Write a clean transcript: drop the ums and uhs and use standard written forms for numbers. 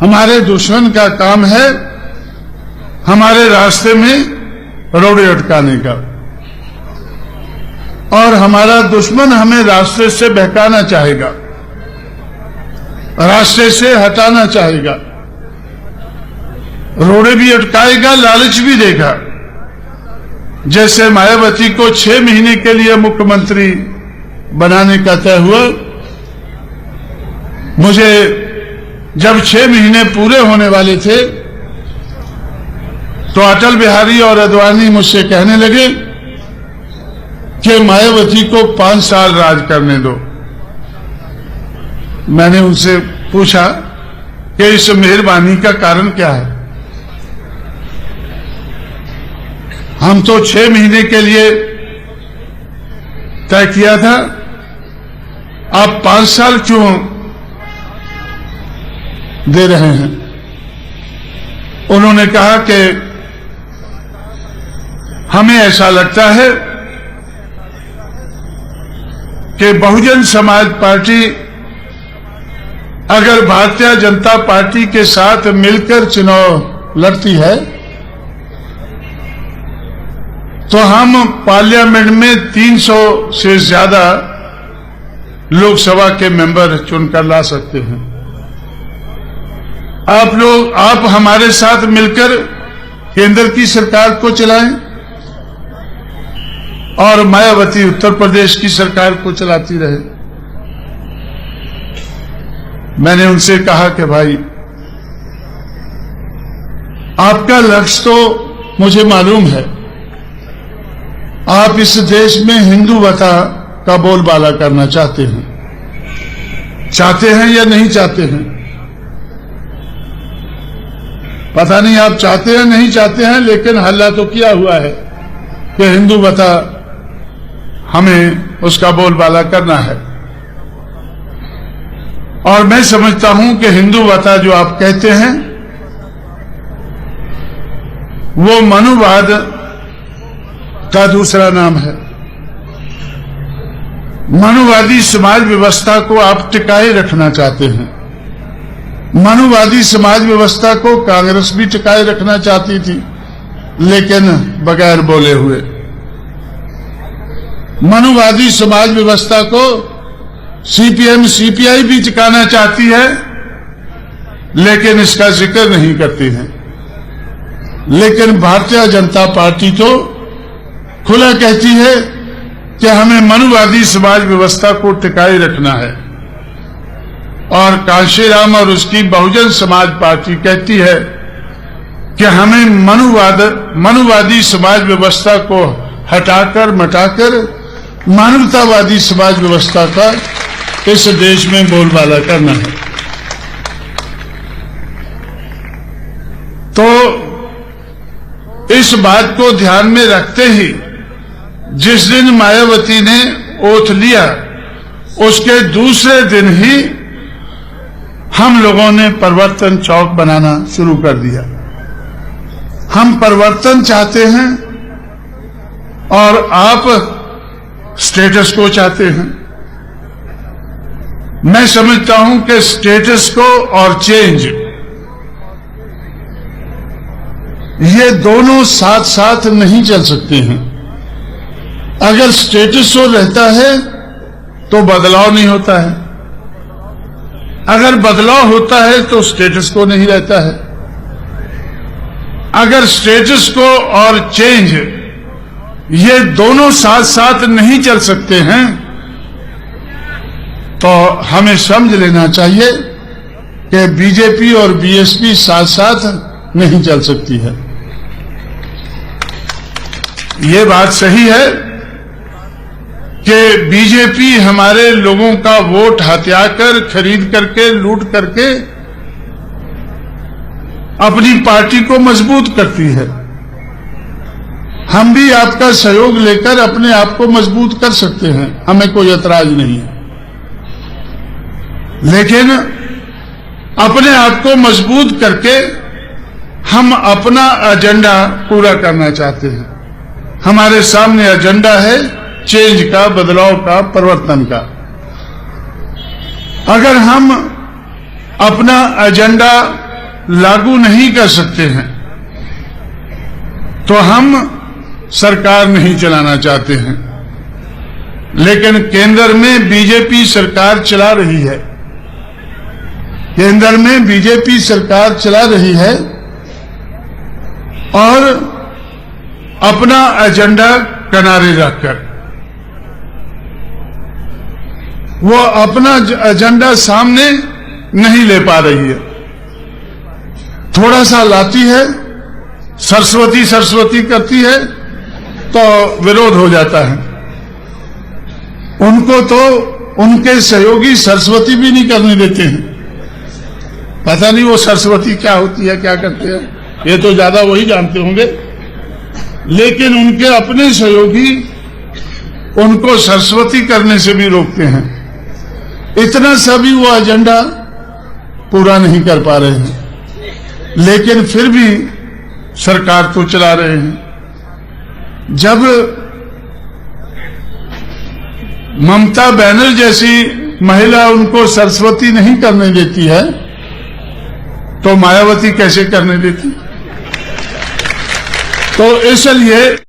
हमारे दुश्मन का काम है हमारे रास्ते में रोड़े अटकाने का, और हमारा दुश्मन हमें रास्ते से बहकाना चाहेगा, रास्ते से हटाना चाहेगा, रोड़े भी अटकाएगा, लालच भी देगा। जैसे मायावती को 6 महीने के लिए मुख्यमंत्री बनाने का तय हुआ, मुझे जब 6 महीने पूरे होने वाले थे तो अटल बिहारी और आडवाणी मुझसे कहने लगे कि मायावती को 5 साल राज करने दो। मैंने उनसे पूछा कि इस मेहरबानी का कारण क्या है? हम तो 6 महीने के लिए तय किया था, आप 5 साल क्यों दे रहे हैं? उन्होंने कहा कि हमें ऐसा लगता है कि बहुजन समाज पार्टी अगर भारतीय जनता पार्टी के साथ मिलकर चुनाव लड़ती है तो हम पार्लियामेंट में 300 से ज्यादा लोकसभा के मेंबर चुनकर ला सकते हैं। आप हमारे साथ मिलकर केंद्र की सरकार को चलाएं और मायावती उत्तर प्रदेश की सरकार को चलाती रहे। मैंने उनसे कहा कि भाई, आपका लक्ष्य तो मुझे मालूम है, आप इस देश में हिंदुवता का बोलबाला करना चाहते हैं या नहीं चाहते हैं? पता नहीं आप चाहते हैं नहीं चाहते हैं, लेकिन हल्ला तो किया हुआ है कि हिंदुवता हमें उसका बोलबाला करना है। और मैं समझता हूं कि हिंदुवता जो आप कहते हैं वो मनुवाद का दूसरा नाम है। मनुवादी समाज व्यवस्था को आप टिकाए रखना चाहते हैं। मनुवादी समाज व्यवस्था को कांग्रेस भी टिकाए रखना चाहती थी, लेकिन बगैर बोले हुए। मनुवादी समाज व्यवस्था को सीपीएम सीपीआई भी टिकाना चाहती है, लेकिन इसका जिक्र नहीं करती है। लेकिन भारतीय जनता पार्टी तो खुला कहती है कि हमें मनुवादी समाज व्यवस्था को टिकाए रखना है, और कांशीराम और उसकी बहुजन समाज पार्टी कहती है कि हमें मनुवादी समाज व्यवस्था को हटाकर मटाकर मानवतावादी समाज व्यवस्था का इस देश में बोलबाला करना है। तो इस बात को ध्यान में रखते ही जिस दिन मायावती ने ओथ लिया, उसके दूसरे दिन ही हम लोगों ने परिवर्तन चौक बनाना शुरू कर दिया। हम परिवर्तन चाहते हैं और आप स्टेटस को चाहते हैं। मैं समझता हूं कि स्टेटस को और चेंज, ये दोनों साथ साथ नहीं चल सकते हैं। अगर स्टेटस को रहता है तो बदलाव नहीं होता है, अगर बदलाव होता है तो स्टेटस को नहीं रहता है। अगर स्टेटस को और चेंज ये दोनों साथ साथ नहीं चल सकते हैं तो हमें समझ लेना चाहिए कि बीजेपी और बीएसपी साथ साथ नहीं चल सकती है। ये बात सही है कि बीजेपी हमारे लोगों का वोट हथियाकर, खरीद करके, लूट करके अपनी पार्टी को मजबूत करती है। हम भी आपका सहयोग लेकर अपने आप को मजबूत कर सकते हैं, हमें कोई ऐतराज नहीं है। लेकिन अपने आप को मजबूत करके हम अपना एजेंडा पूरा करना चाहते हैं। हमारे सामने एजेंडा है चेंज का, बदलाव का, परिवर्तन का। अगर हम अपना एजेंडा लागू नहीं कर सकते हैं तो हम सरकार नहीं चलाना चाहते हैं। लेकिन केंद्र में बीजेपी सरकार चला रही है, केंद्र में बीजेपी सरकार चला रही है और अपना एजेंडा किनारे रखकर वो अपना एजेंडा सामने नहीं ले पा रही है। थोड़ा सा लाती है, सरस्वती सरस्वती करती है तो विरोध हो जाता है। उनको तो उनके सहयोगी सरस्वती भी नहीं करने देते हैं। पता नहीं वो सरस्वती क्या होती है, क्या करते हैं, ये तो ज्यादा वही जानते होंगे। लेकिन उनके अपने सहयोगी उनको सरस्वती करने से भी रोकते हैं। इतना सा भी वो एजेंडा पूरा नहीं कर पा रहे हैं, लेकिन फिर भी सरकार तो चला रहे हैं। जब ममता बनर्जी जैसी महिला उनको सरस्वती नहीं करने देती है तो मायावती कैसे करने देती? तो इसलिए